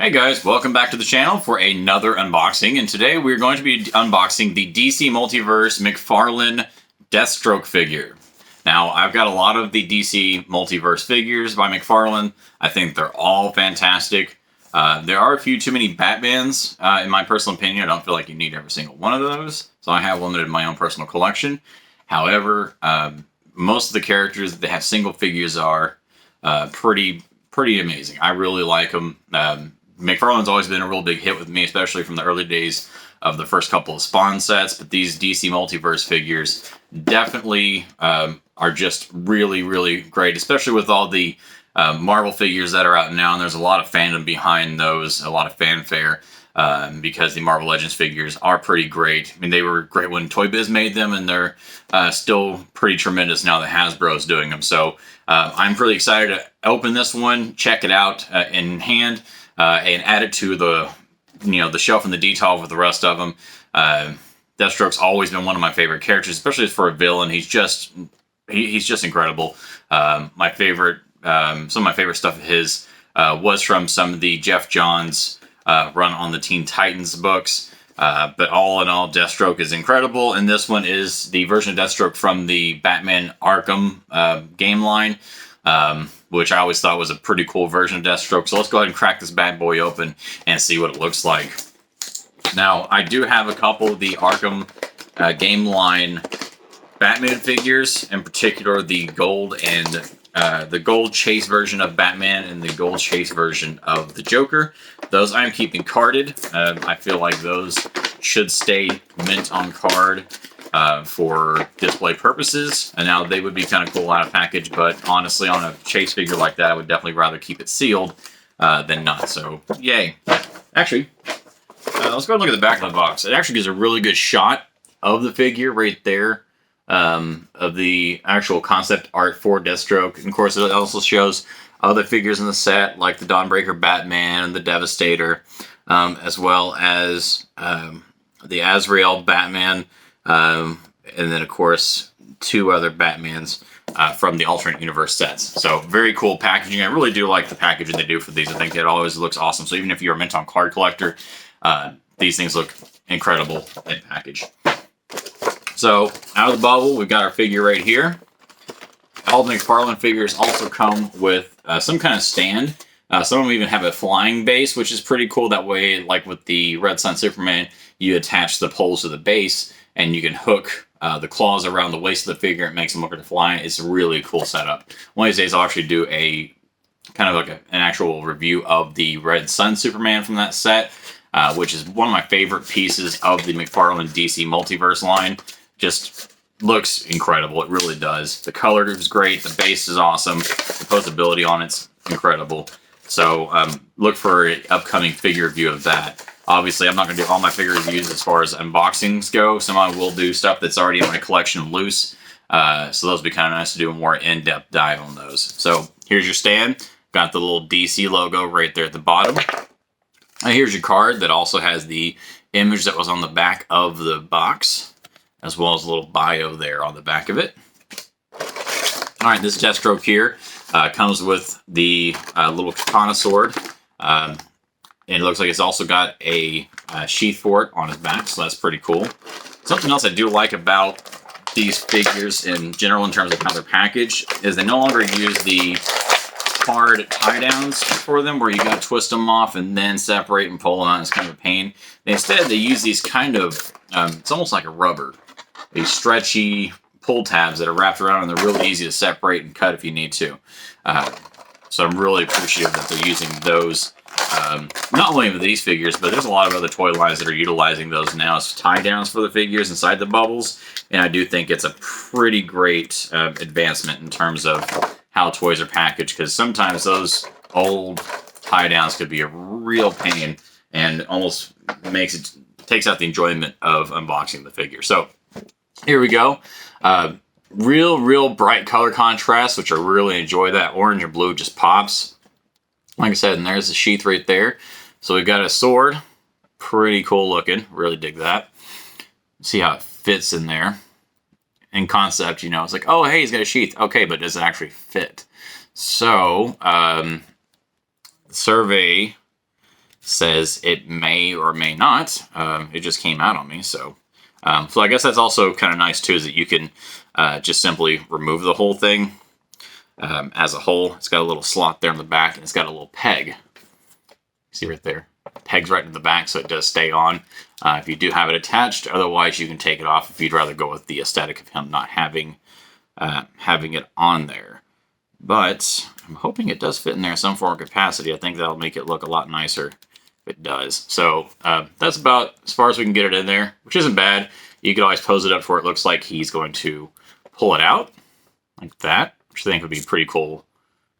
Hey guys, welcome back to the channel for another unboxing, and today we're going to be unboxing the DC Multiverse Mcfarlane Deathstroke figure. Now, I've got a lot of the DC Multiverse figures by Mcfarlane. I think they're all fantastic. There are a few too many Batmans, in my personal opinion. I don't feel like you need every single one of those, so I have limited my own personal collection. However, most of the characters that have single figures are pretty amazing. I really like them. Mcfarlane's always been a real big hit with me, especially from the early days of the first couple of Spawn sets, but these DC Multiverse figures definitely are just really great, especially with all the Marvel figures that are out now, and there's a lot of fandom behind those, a lot of fanfare, because the Marvel Legends figures are pretty great. I mean, they were great when Toy Biz made them, and they're still pretty tremendous now that Hasbro's doing them. So I'm pretty excited to open this one, check it out in hand, and add it to the shelf and the detail with the rest of them. Deathstroke's always been one of my favorite characters, especially for a villain. He's just incredible. My favorite, some of my favorite stuff of his was from some of the Jeff Johns run on the Teen Titans books. But all in all, Deathstroke is incredible, and this one is the version of Deathstroke from the Batman Arkham game line, which I always thought was a pretty cool version of Deathstroke. So let's go ahead and crack this bad boy open and see what it looks like. Now, I do have a couple of the Arkham game line Batman figures, in particular the gold and the gold chase version of Batman and the gold chase version of the Joker. Those I'm keeping carded. I feel like those should stay mint on card for display purposes. And now they would be kind of cool out of package, but honestly, on a chase figure like that, I would definitely rather keep it sealed than not. So, yay. Actually, let's go and look at the back of the box. It actually gives a really good shot of the figure right there, of the actual concept art for Deathstroke. And of course, it also shows other figures in the set, like the Dawnbreaker Batman and the Devastator, as well as the Azrael Batman, and then, of course, two other Batmans from the alternate universe sets. So very cool packaging. I really do like the packaging they do for these. I think it always looks awesome. So even if you're a mint on card collector, these things look incredible in package. So out of the bubble, we've got our figure right here. All the Mcfarlane figures also come with some kind of stand. Some of them even have a flying base, which is pretty cool. That way, like with the Red Sun Superman, you attach the poles to the base, and you can hook the claws around the waist of the figure. It makes them look like they're flying. It's a really cool setup. One of these days, I'll actually do a kind of like an actual review of the Red Sun Superman from that set, which is one of my favorite pieces of the Mcfarlane DC Multiverse line. Just looks incredible. It really does. The color is great. The base is awesome. The posability on it's incredible. So look for an upcoming figure review of that. Obviously, I'm not going to do all my figure reviews as far as unboxings go. Some I will do stuff that's already in my collection loose. So those would be kind of nice to do a more in-depth dive on those. So here's your stand. Got the little DC logo right there at the bottom. And here's your card that also has the image that was on the back of the box, as well as a little bio there on the back of it. All right, this Deathstroke here comes with the little katana sword. And it looks like it's also got a sheath for it on his back, so that's pretty cool. Something else I do like about these figures in general in terms of how they're packaged is they no longer use the hard tie downs for them where you got to twist them off and then separate and pull them out. It's kind of a pain. Instead, they use these kind of, it's almost like a rubber, these stretchy pull tabs that are wrapped around, and they're really easy to separate and cut if you need to. So I'm really appreciative that they're using those, not only with these figures, but there's a lot of other toy lines that are utilizing those now as tie downs for the figures inside the bubbles. And I do think it's a pretty great advancement in terms of how toys are packaged, because sometimes those old tie downs could be a real pain and almost takes out the enjoyment of unboxing the figure. So here we go. Real bright color contrast, which I really enjoy. That orange and blue just pops. Like I said, and there's the sheath right there. So we've got a sword. Pretty cool looking. Really dig that. See how it fits in there. In concept, it's like, oh, hey, he's got a sheath. Okay, but does it actually fit? So, survey says it may or may not. It just came out on me, so I guess that's also kind of nice too, is that you can just simply remove the whole thing as a whole. It's got a little slot there in the back, and it's got a little peg. See right there, pegs right in the back, so it does stay on if you do have it attached. Otherwise, you can take it off if you'd rather go with the aesthetic of him not having it on there. But I'm hoping it does fit in there in some form of capacity. I think that'll make it look a lot nicer if it does. So that's about as far as we can get it in there, which isn't bad. You could always pose it up where it looks like he's going to pull it out like that, which I think would be pretty cool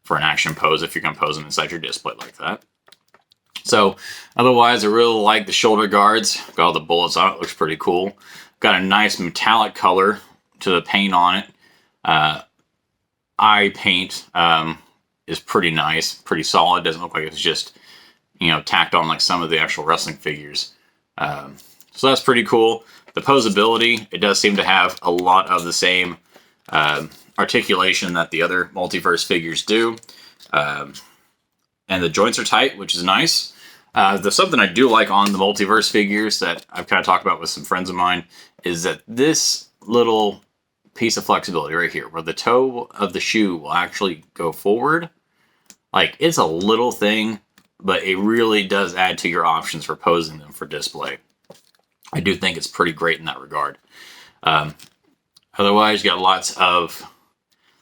for an action pose if you're going to pose him inside your display like that. So otherwise, I really like the shoulder guards. Got all the bullets on it. Looks pretty cool. Got a nice metallic color to the paint on it. Eye paint is pretty nice, pretty solid. Doesn't look like it's just, tacked on like some of the actual wrestling figures. So that's pretty cool. The posability, it does seem to have a lot of the same articulation that the other multiverse figures do. And the joints are tight, which is nice. There's something I do like on the multiverse figures that I've kind of talked about with some friends of mine, is that this little piece of flexibility right here, where the toe of the shoe will actually go forward. Like, it's a little thing, but it really does add to your options for posing them for display. I do think it's pretty great in that regard. Otherwise, you got lots of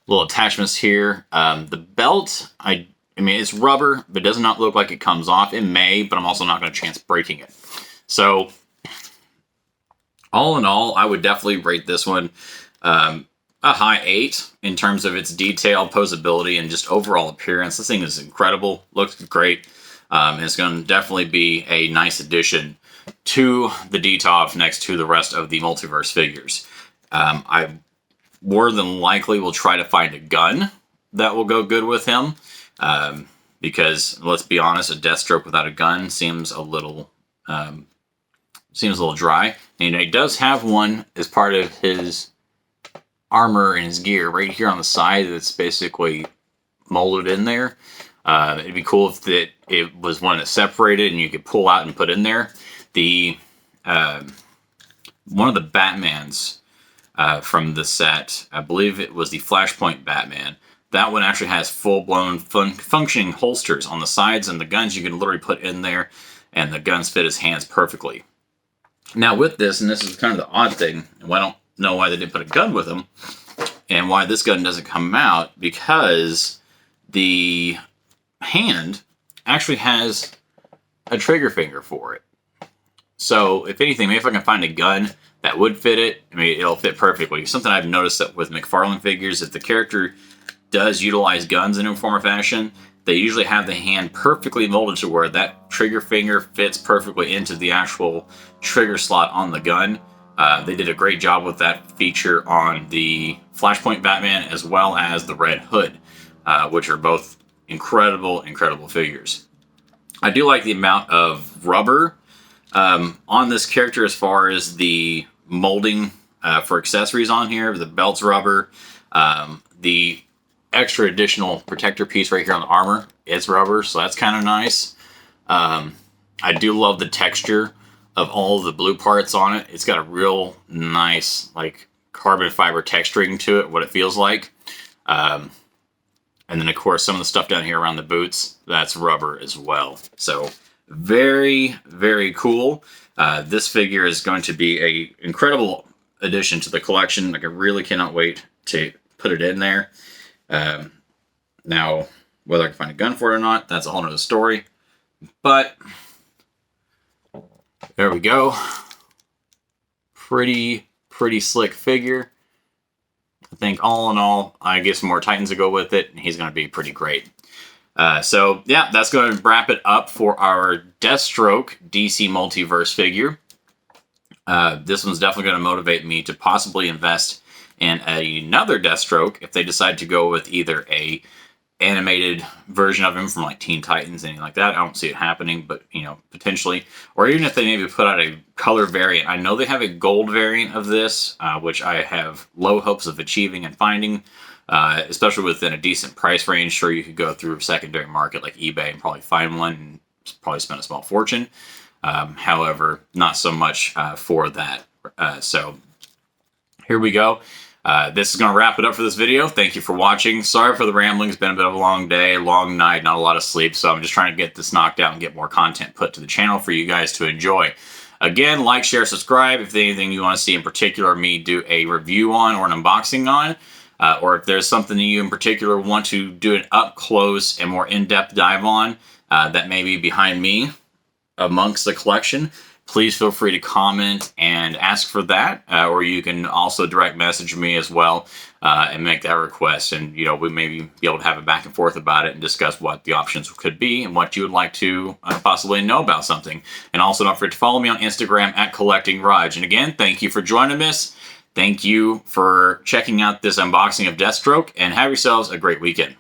little attachments here. The belt, I mean, it's rubber, but it does not look like it comes off. It may, but I'm also not going to chance breaking it. So, all in all, I would definitely rate this one a high 8 in terms of its detail, posability, and just overall appearance. This thing is incredible. Looks great. And it's going to definitely be a nice addition to the DTOF next to the rest of the multiverse figures. I more than likely will try to find a gun that will go good with him. Because let's be honest, a Deathstroke without a gun seems a little dry. And he does have one as part of his armor and his gear right here on the side that's basically molded in there. It'd be cool if it was one that separated and you could pull out and put in there. The one of the Batmans from the set, I believe it was the Flashpoint Batman. That one actually has full-blown functioning holsters on the sides, and the guns you can literally put in there, and the guns fit his hands perfectly. Now with this, and this is kind of the odd thing, and I don't know why they didn't put a gun with him, and why this gun doesn't come out, because the hand actually has a trigger finger for it. So if anything, maybe if I can find a gun that would fit it, I mean, it'll fit perfectly. Something I've noticed that with Mcfarlane figures, if the character does utilize guns in a form or fashion, they usually have the hand perfectly molded to where that trigger finger fits perfectly into the actual trigger slot on the gun. They did a great job with that feature on the Flashpoint Batman as well as the Red Hood, which are both incredible figures. I do like the amount of rubber on this character as far as the molding for accessories on here. The belt's rubber. The extra additional protector piece right here on the armor is rubber, so that's kind of nice. I do love the texture of all of the blue parts on it. It's got a real nice, like, carbon fiber texturing to it, what it feels like. And then, of course, some of the stuff down here around the boots, that's rubber as well. So, very, very cool. This figure is going to be an incredible addition to the collection. Like, I really cannot wait to put it in there. Now, whether I can find a gun for it or not, that's a whole nother story. But there we go. Pretty slick figure. I think all in all, I get some more Titans to go with it, and he's going to be pretty great. So yeah, that's going to wrap it up for our Deathstroke DC Multiverse figure. This one's definitely going to motivate me to possibly invest in another Deathstroke if they decide to go with either a animated version of him from like Teen Titans, anything like that. I don't see it happening, but potentially, or even if they maybe put out a color variant. I know they have a gold variant of this, which I have low hopes of achieving and finding, especially within a decent price range. Sure, you could go through a secondary market like eBay and probably find one and probably spent a small fortune. However, not so much for that. So here we go. This is going to wrap it up for this video. Thank you for watching. Sorry for the rambling. It's been a bit of a long day, long night, not a lot of sleep. So I'm just trying to get this knocked out and get more content put to the channel for you guys to enjoy. Again, like, share, subscribe. If there's anything you want to see in particular me do a review on or an unboxing on, or if there's something that you in particular want to do an up close and more in-depth dive on that may be behind me amongst the collection, please feel free to comment and ask for that, or you can also direct message me as well and make that request. And, you know, we may be able to have a back and forth about it and discuss what the options could be and what you would like to possibly know about something. And also don't forget to follow me on Instagram at CollectingRaj. And again, thank you for joining us. Thank you for checking out this unboxing of Deathstroke, and have yourselves a great weekend.